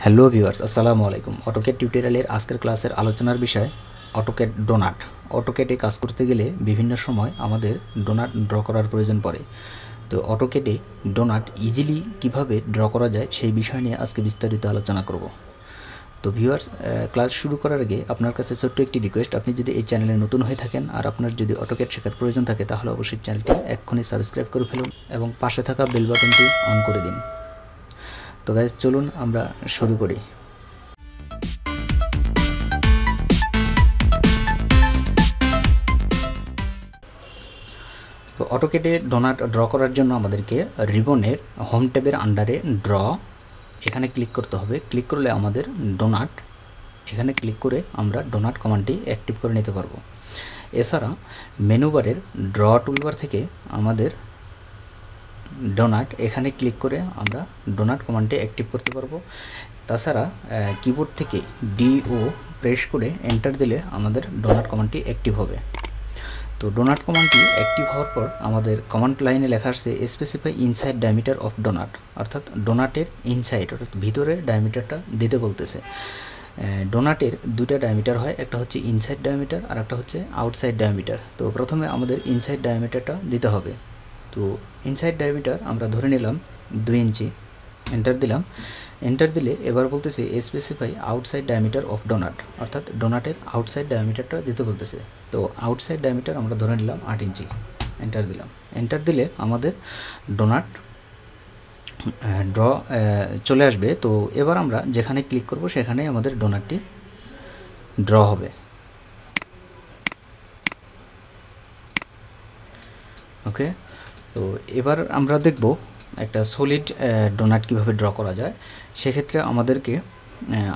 Hello viewers, আসসালামু আলাইকুম। AutoCAD টিউটোরিয়ালের আজকের ক্লাসের আলোচনার বিষয় অটোক্যাড ডোনাট। অটোক্যাডে কাজ করতে গেলে বিভিন্ন সময় আমাদের ডোনাট ড্র করার প্রয়োজন পড়ে। তো অটোক্যাডে ডোনাট ইজিলি কিভাবে ড্র করা যায় সেই বিষয় নিয়ে আজকে বিস্তারিত আলোচনা করব। তো ভিউয়ার্স, ক্লাস শুরু করার আগে আপনার কাছে ছোট্ট একটি রিকোয়েস্ট, আপনি যদি এই চ্যানেলে নতুন হয়ে থাকেন আর আপনার যদি অটোক্যাড শেখার প্রয়োজন থাকে তাহলে অবশ্যই চ্যানেলটি এক্ষুনি সাবস্ক্রাইব করে ফেলুন এবং পাশে থাকা বেল বাটনটি অন করে দিন। তো গাইজ, চলুন আমরা শুরু করি। তো অটোক্যাডে ডোনাট ড্র করার জন্য আমাদেরকে রিবনের হোম ট্যাবের আন্ডারে ড্র এখানে ক্লিক করতে হবে। ক্লিক করলে আমাদের ডোনাট এখানে ক্লিক করে আমরা ডোনাট কমান্ডটি অ্যাক্টিভ করে নিতে পারবো। এছাড়া মেনু বারের ড্র টুলবার থেকে আমাদের ডোনাট এখানে ক্লিক করে আমরা ডোনাট কমান্ডটি অ্যাক্টিভ করতে পারবো। তাছাড়া কিবোর্ড থেকে DO প্রেস করে এন্টার দিলে আমাদের ডোনাট কমান্ডটি অ্যাক্টিভ হবে। তো ডোনাট কমান্ডটি অ্যাক্টিভ হওয়ার পর আমাদের কমান্ড লাইনে লেখা আসছে specify inside diameter of donut, অর্থাৎ ডোনাটের ইনসাইড অর্থাৎ ভিতরের ডায়ামিটারটা দিতে বলতেছে। ডোনাটের দুইটা ডায়ামিটার হয়, একটা হচ্ছে ইনসাইড ডায়ামিটার আর একটা হচ্ছে আউটসাইড ডায়ামিটার। তো প্রথমে আমাদের ইনসাইড ডায়ামিটারটা দিতে হবে। তো ইনসাইড ডায়ামিটার আমরা ধরে নিলাম 2 ইঞ্চি, এন্টার দিলাম। এন্টার দিলে এবার বলতেছে specify outside diameter of donut, অর্থাৎ ডোনাটের আউটসাইড ডায়ামিটারটা দিতে বলতেছে। তো আউটসাইড ডায়ামিটার আমরা ধরে নিলাম 8 ইঞ্চি, এন্টার দিলাম। এন্টার দিলে আমাদের ডোনাট ড্র চলে আসবে। তো এবার আমরা যেখানে ক্লিক করব সেখানে আমাদের ডোনাটটি ড্র হবে। ওকে, তো এবার আমরা দেখব একটা সলিড ডোনাট কীভাবে ড্র করা যায়। সেক্ষেত্রে আমাদেরকে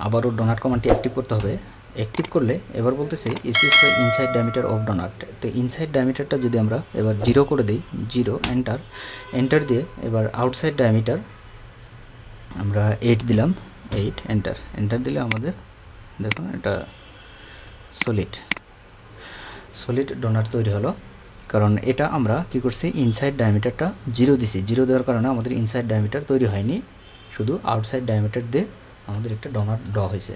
আবারও ডোনাট কমান্ডটি অ্যাক্টিভ করতে হবে। অ্যাক্টিভ করলে এবার বলতেছে specify inside diameter of donut. তো ইনসাইড ডায়ামিটারটা যদি আমরা এবার 0 করে দিই, 0 এন্টার, এন্টার দিয়ে এবার আউটসাইড ডায়ামিটার আমরা 8 দিলাম, 8 এন্টার, এন্টার দিলে আমাদের দেখুন এটা সলিড ডোনাট তৈরি হলো। কারণ এটা আমরা কি করছি, ইনসাইড ডায়ামিটারটা 0 দিছি। 0 দেওয়ার কারণে আমাদের ইনসাইড ডায়ামিটার তৈরি হয়নি, শুধু আউটসাইড ডায়ামিটার দিয়ে আমাদের একটা ডোনাট ড্র হয়েছে।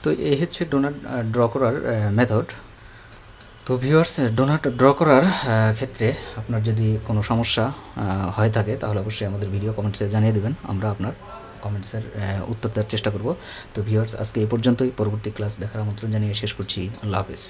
তো এই হচ্ছে ডোনাট ড্র করার মেথড। তো ভিউয়ার্স, ডোনাট ড্র করার ক্ষেত্রে আপনার যদি কোনো সমস্যা হয়ে থাকে তাহলে অবশ্যই আমাদের ভিডিও কমেন্টসে জানিয়ে দেবেন, আমরা আপনার কমেন্টসের উত্তর দেওয়ার চেষ্টা করব। তো ভিউয়ার্স, আজকে এই পর্যন্তই। পরবর্তী ক্লাস দেখার আমন্ত্রণ জানিয়ে শেষ করছি। আল্লাহ হাফেজ।